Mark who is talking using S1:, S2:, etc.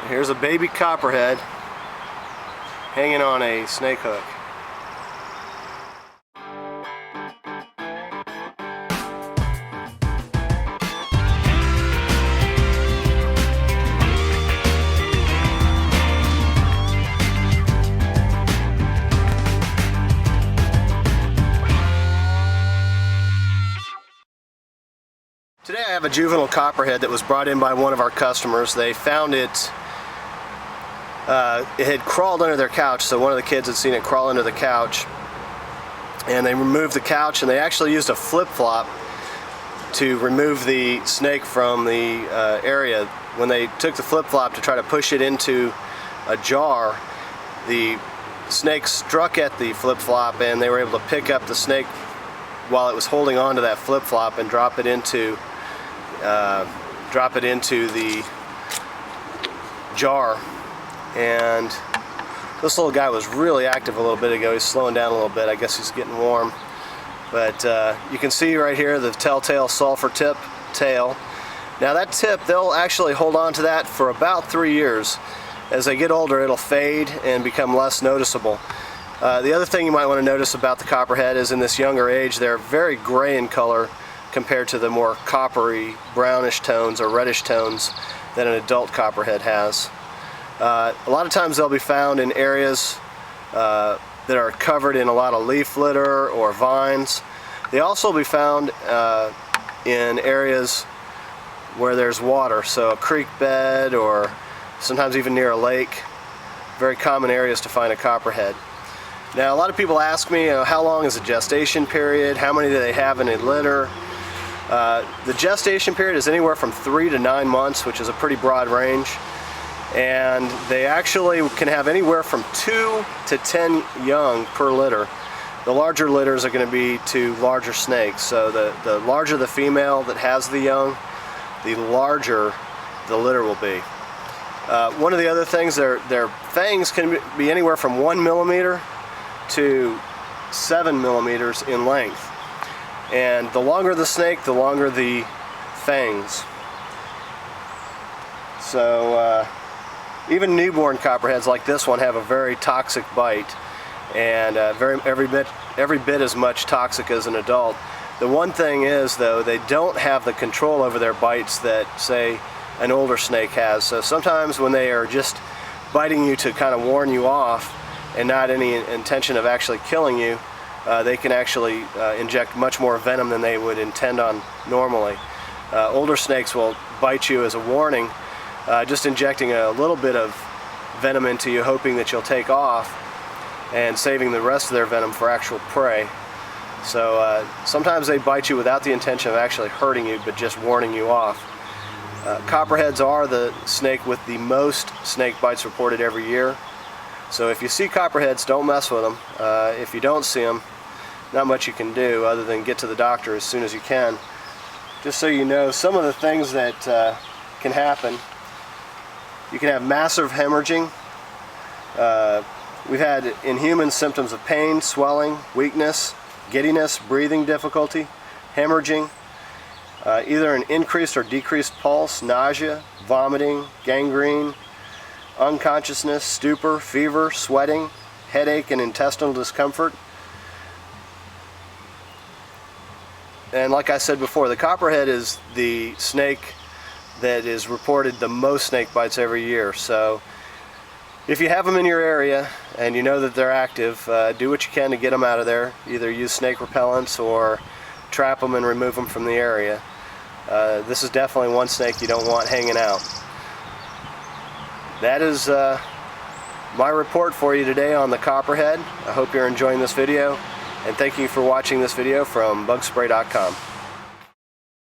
S1: Here's a baby copperhead hanging on a snake hook. Today I have a juvenile copperhead that was brought in by one of our customers. They found it had crawled under their couch, so one of the kids had seen it crawl under the couch, and they removed the couch, and they actually used a flip-flop to remove the snake from the area. When they took the flip-flop to try to push it into a jar, the snake struck at the flip-flop, and they were able to pick up the snake while it was holding on to that flip-flop and drop it into the jar. And this little guy was really active a little bit ago. He's slowing down a little bit. I guess he's getting warm. But you can see right here the telltale sulfur tip tail. Now that tip, they'll actually hold on to that for about 3 years. As they get older, it'll fade and become less noticeable. The other thing you might want to notice about the copperhead is in this younger age, they're very gray in color compared to the more coppery, brownish tones or reddish tones that an adult copperhead has. A lot of times they'll be found in areas that are covered in a lot of leaf litter or vines. They also will be found in areas where there's water, so a creek bed or sometimes even near a lake. Very common areas to find a copperhead. Now a lot of people ask me, how long is the gestation period? How many do they have in a litter? The gestation period is anywhere from 3 to 9 months, which is a pretty broad range. And they actually can have anywhere from 2 to 10 young per litter. The larger litters are going to be to larger snakes. So the larger the female that has the young, the larger the litter will be. One of the other things, their fangs can be anywhere from 1 millimeter to 7 millimeters in length. And the longer the snake, the longer the fangs. So even newborn copperheads like this one have a very toxic bite, and every bit as much toxic as an adult. The one thing is, though, they don't have the control over their bites that, say, an older snake has. So sometimes when they are just biting you to kind of warn you off and not any intention of actually killing you, they can actually inject much more venom than they would intend on normally. Older snakes will bite you as a warning, just injecting a little bit of venom into you, hoping that you'll take off, and saving the rest of their venom for actual prey. So sometimes they bite you without the intention of actually hurting you, but just warning you off. Copperheads are the snake with the most snake bites reported every year. So if you see copperheads, don't mess with them. If you don't see them, not much you can do other than get to the doctor as soon as you can. Just so you know, some of the things that can happen. You can have massive hemorrhaging. We've had in humans symptoms of pain, swelling, weakness, giddiness, breathing difficulty, hemorrhaging, either an increased or decreased pulse, nausea, vomiting, gangrene, unconsciousness, stupor, fever, sweating, headache, and intestinal discomfort. And like I said before, the copperhead is the snake that is reported the most snake bites every year. So if you have them in your area and you know that they're active, do what you can to get them out of there. Either use snake repellents or trap them and remove them from the area. This is definitely one snake you don't want hanging out. That is my report for you today on the copperhead. I hope you're enjoying this video, and thank you for watching this video from Bugspray.com.